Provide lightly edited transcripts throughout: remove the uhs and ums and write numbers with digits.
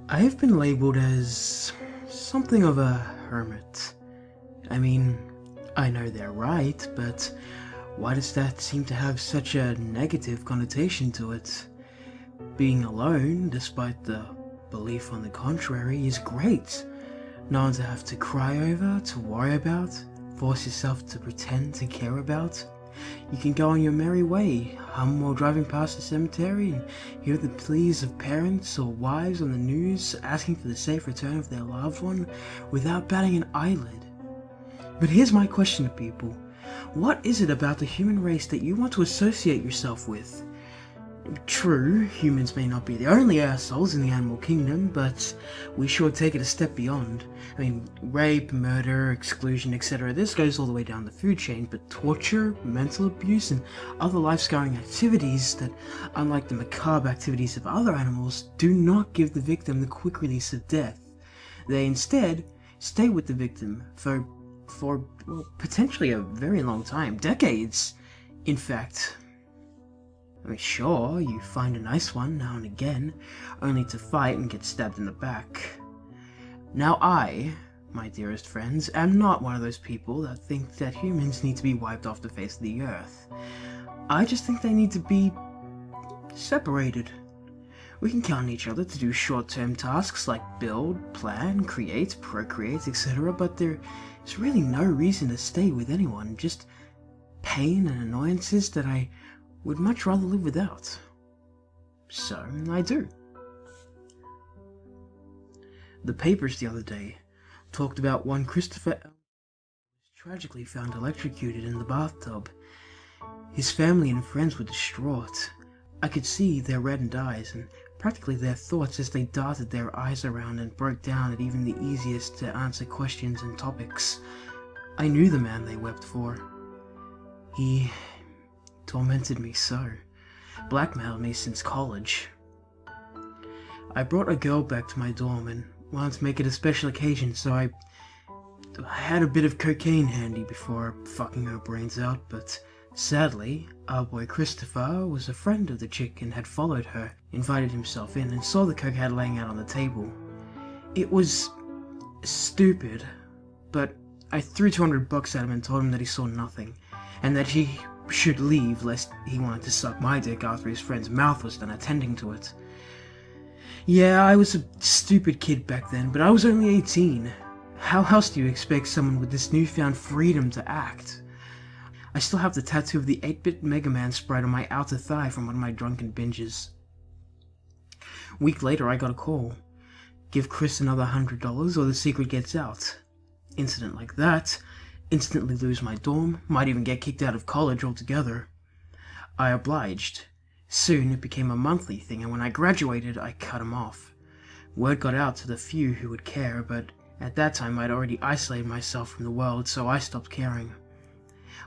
I have been labeled as something of a hermit. I mean, I know they're right, but why does that seem to have such a negative connotation to it? Being alone, despite the belief on the contrary, is great. No one to have to cry over, to worry about, force yourself to pretend to care about. You can go on your merry way, hum while driving past the cemetery and hear the pleas of parents or wives on the news asking for the safe return of their loved one without batting an eyelid. But here's my question to people. What is it about the human race that you want to associate yourself with? True, humans may not be the only assholes in the animal kingdom, but we sure take it a step beyond. I mean, rape, murder, exclusion, etc. This goes all the way down the food chain, but torture, mental abuse, and other life-scarring activities that, unlike the macabre activities of other animals, do not give the victim the quick release of death. They instead stay with the victim for well, potentially a very long time, decades, in fact. I mean, sure, you find a nice one now and again, only to fight and get stabbed in the back. Now I, my dearest friends, am not one of those people that think that humans need to be wiped off the face of the earth. I just think they need to be separated. We can count on each other to do short-term tasks like build, plan, create, procreate, etc., but there's really no reason to stay with anyone, just pain and annoyances that I would much rather live without. So, I do. The papers the other day talked about one Christopher was tragically found electrocuted in the bathtub. His family and friends were distraught. I could see their reddened eyes and practically their thoughts as they darted their eyes around and broke down at even the easiest to answer questions and topics. I knew the man they wept for. He tormented me so, blackmailed me since college. I brought a girl back to my dorm and wanted to make it a special occasion, so I had a bit of cocaine handy before fucking her brains out, but sadly, our boy Christopher was a friend of the chick and had followed her, invited himself in, and saw the coke laying out on the table. It was stupid, but I threw $200 at him and told him that he saw nothing, and that he should leave lest he wanted to suck my dick after his friend's mouth was done attending to it. Yeah, I was a stupid kid back then, but I was only 18. How else do you expect someone with this newfound freedom to act? I still have the tattoo of the 8-bit Mega Man sprite on my outer thigh from one of my drunken binges. A week later I got a call. Give Chris another $100 or the secret gets out. Incident like that, instantly lose my dorm, might even get kicked out of college altogether. I obliged. Soon it became a monthly thing, and when I graduated, I cut him off. Word got out to the few who would care, but at that time I'd already isolated myself from the world, so I stopped caring.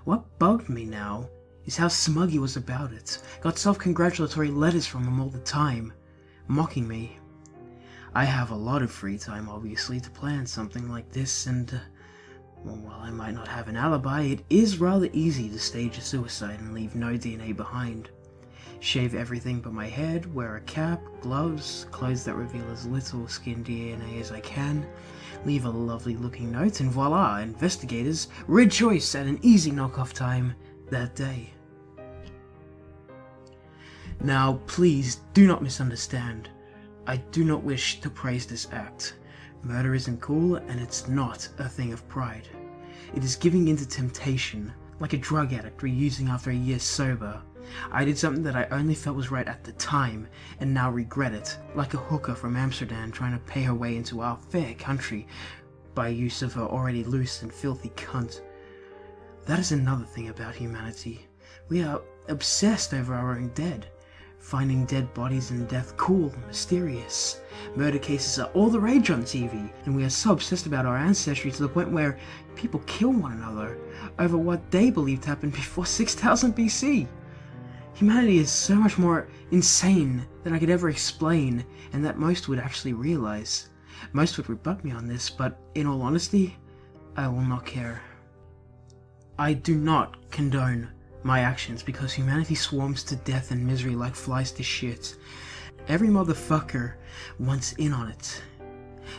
What bugged me now is how smug he was about it. Got self-congratulatory letters from him all the time, mocking me. I have a lot of free time, obviously, to plan something like this, and well, while I might not have an alibi, it is rather easy to stage a suicide and leave no DNA behind. Shave everything but my head, wear a cap, gloves, clothes that reveal as little skin DNA as I can, leave a lovely looking note, and voila, investigators rejoice at an easy knockoff time that day. Now, please do not misunderstand. I do not wish to praise this act. Murder isn't cool, and it's not a thing of pride. It is giving into temptation, like a drug addict reusing after a year sober. I did something that I only felt was right at the time, and now regret it, like a hooker from Amsterdam trying to pay her way into our fair country by use of her already loose and filthy cunt. That is another thing about humanity. We are obsessed over our own dead. Finding dead bodies and death cool, mysterious. Murder cases are all the rage on TV, and we are so obsessed about our ancestry to the point where people kill one another over what they believed happened before 6000 BC. Humanity is so much more insane than I could ever explain, and that most would actually realize. Most would rebut me on this, but in all honesty, I will not care. I do not condone my actions because humanity swarms to death and misery like flies to shit. Every motherfucker wants in on it.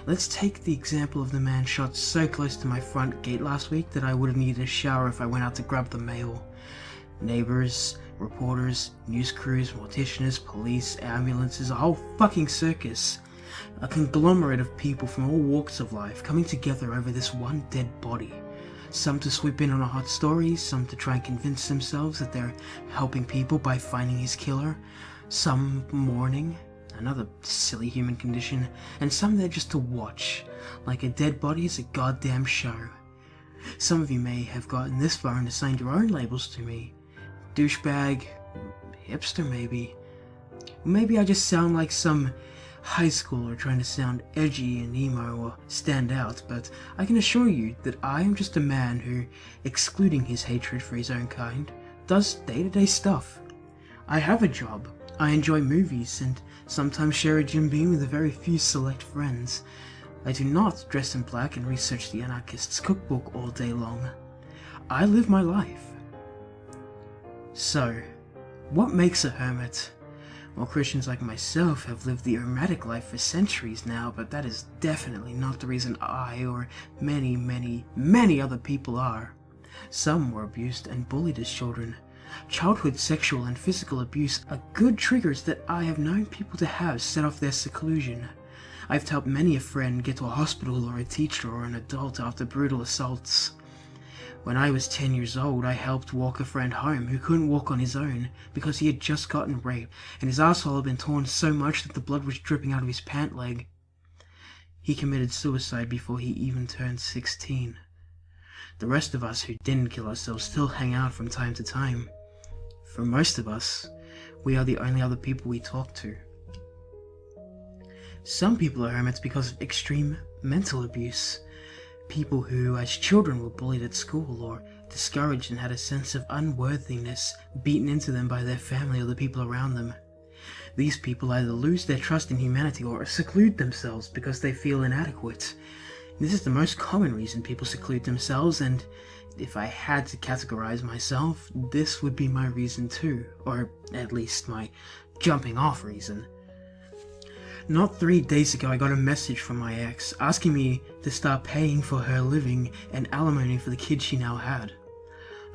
Let's take the example of the man shot so close to my front gate last week that I would have needed a shower if I went out to grab the mail. Neighbors, reporters, news crews, morticians, police, ambulances, a whole fucking circus. A conglomerate of people from all walks of life coming together over this one dead body. Some to swoop in on a hot story, some to try and convince themselves that they're helping people by finding his killer, some mourning, another silly human condition, and some there just to watch, like a dead body is a goddamn show. Some of you may have gotten this far and assigned your own labels to me. Douchebag, hipster maybe. Maybe I just sound like some high schooler trying to sound edgy and emo or stand out, but I can assure you that I am just a man who, excluding his hatred for his own kind, does day-to-day stuff. I have a job, I enjoy movies, and sometimes share a Jim Beam with a very few select friends. I do not dress in black and research the anarchist's cookbook all day long. I live my life. So, what makes a hermit? Well, Christians like myself have lived the hermetic life for centuries now, but that is definitely not the reason I or many, many, many other people are. Some were abused and bullied as children. Childhood sexual and physical abuse are good triggers that I have known people to have set off their seclusion. I've helped many a friend get to a hospital or a teacher or an adult after brutal assaults. When I was 10 years old, I helped walk a friend home who couldn't walk on his own because he had just gotten raped and his asshole had been torn so much that the blood was dripping out of his pant leg. He committed suicide before he even turned 16. The rest of us who didn't kill ourselves still hang out from time to time. For most of us, we are the only other people we talk to. Some people are hermits because of extreme mental abuse. People who, as children, were bullied at school or discouraged and had a sense of unworthiness beaten into them by their family or the people around them. These people either lose their trust in humanity or seclude themselves because they feel inadequate. This is the most common reason people seclude themselves, and if I had to categorize myself, this would be my reason too, or at least my jumping off reason. Not 3 days ago I got a message from my ex asking me to start paying for her living and alimony for the kid she now had.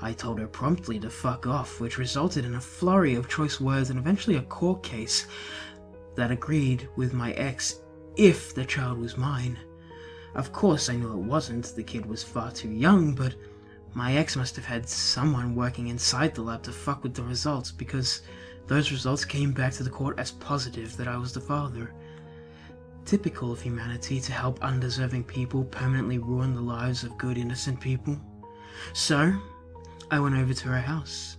I told her promptly to fuck off, which resulted in a flurry of choice words and eventually a court case that agreed with my ex if the child was mine. Of course I knew it wasn't, the kid was far too young, but my ex must have had someone working inside the lab to fuck with the results, because those results came back to the court as positive that I was the father. Typical of humanity to help undeserving people permanently ruin the lives of good innocent people. So, I went over to her house.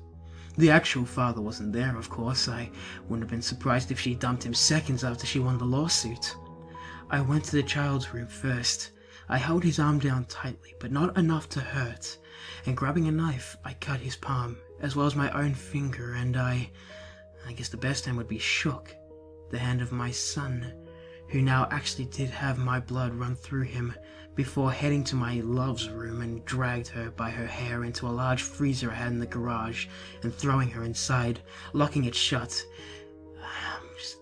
The actual father wasn't there, of course. I wouldn't have been surprised if she dumped him seconds after she won the lawsuit. I went to the child's room first. I held his arm down tightly, but not enough to hurt, and grabbing a knife, I cut his palm, as well as my own finger, and I guess the best time would be shook, the hand of my son, who now actually did have my blood run through him, before heading to my love's room and dragged her by her hair into a large freezer I had in the garage, and throwing her inside, locking it shut. Just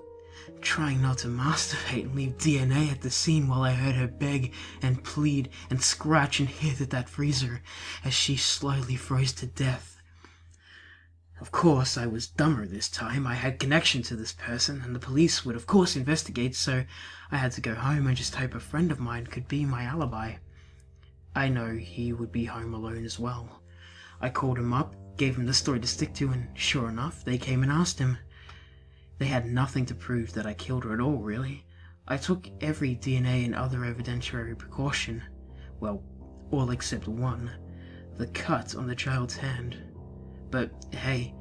trying not to masturbate and leave DNA at the scene while I heard her beg and plead and scratch and hit at that freezer as she slowly froze to death. Of course, I was dumber this time. I had connection to this person, and the police would of course investigate, so I had to go home and just hope a friend of mine could be my alibi. I know he would be home alone as well. I called him up, gave him the story to stick to, and sure enough, they came and asked him. They had nothing to prove that I killed her at all, really. I took every DNA and other evidentiary precaution. Well, all except one. The cut on the child's hand. But hey,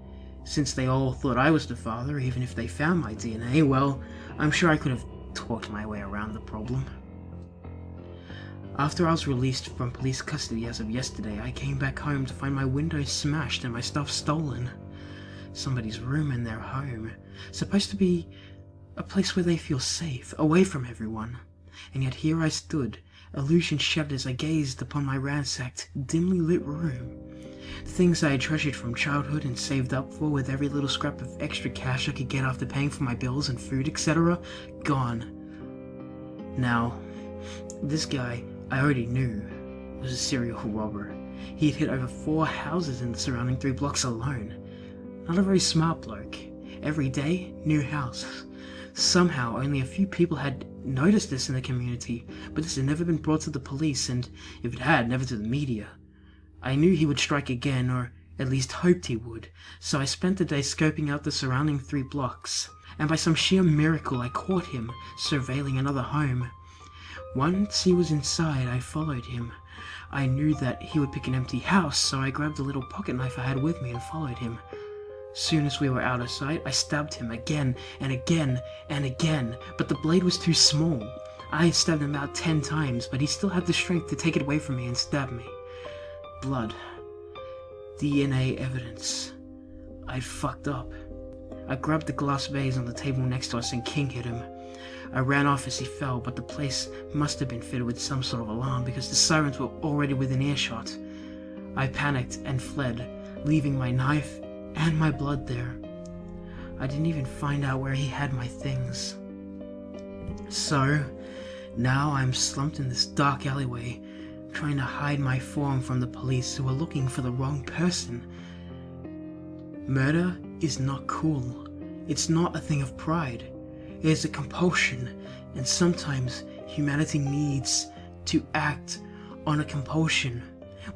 since they all thought I was the father, even if they found my DNA, well, I'm sure I could have talked my way around the problem. After I was released from police custody as of yesterday, I came back home to find my windows smashed and my stuff stolen. Somebody's room in their home. Supposed to be a place where they feel safe, away from everyone. And yet here I stood, illusion shattered as I gazed upon my ransacked, dimly lit room. Things I had treasured from childhood and saved up for with every little scrap of extra cash I could get after paying for my bills and food, etc., gone. Now, this guy I already knew was a serial robber. He had hit over 4 houses in the surrounding 3 blocks alone. Not a very smart bloke. Every day, new house. Somehow, only a few people had noticed this in the community, but this had never been brought to the police, and if it had, never to the media. I knew he would strike again, or at least hoped he would, so I spent the day scoping out the surrounding 3 blocks, and by some sheer miracle I caught him surveilling another home. Once he was inside, I followed him. I knew that he would pick an empty house, so I grabbed a little pocket knife I had with me and followed him. Soon as we were out of sight, I stabbed him again and again and again, but the blade was too small. I had stabbed him about 10 times, but he still had the strength to take it away from me and stab me. Blood. DNA evidence. I'd fucked up. I grabbed the glass vase on the table next to us and king hit him. I ran off as he fell, but the place must have been fitted with some sort of alarm because the sirens were already within earshot. I panicked and fled, leaving my knife and my blood there. I didn't even find out where he had my things. So, now I'm slumped in this dark alleyway, trying to hide my form from the police who are looking for the wrong person. Murder is not cool. It's not a thing of pride. It is a compulsion, and sometimes humanity needs to act on a compulsion.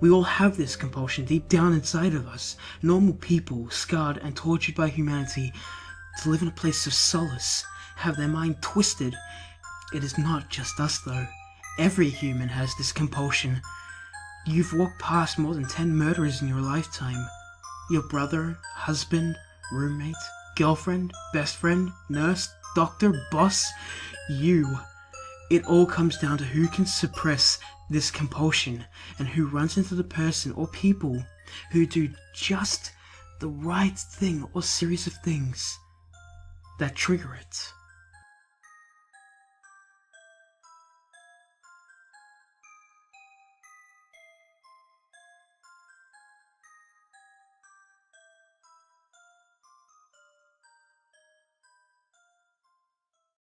We all have this compulsion deep down inside of us, normal people scarred and tortured by humanity, to live in a place of solace, have their mind twisted. It is not just us though. Every human has this compulsion. You've walked past more than 10 murderers in your lifetime. Your brother, husband, roommate, girlfriend, best friend, nurse, doctor, boss, you. It all comes down to who can suppress this compulsion and who runs into the person or people who do just the right thing or series of things that trigger it.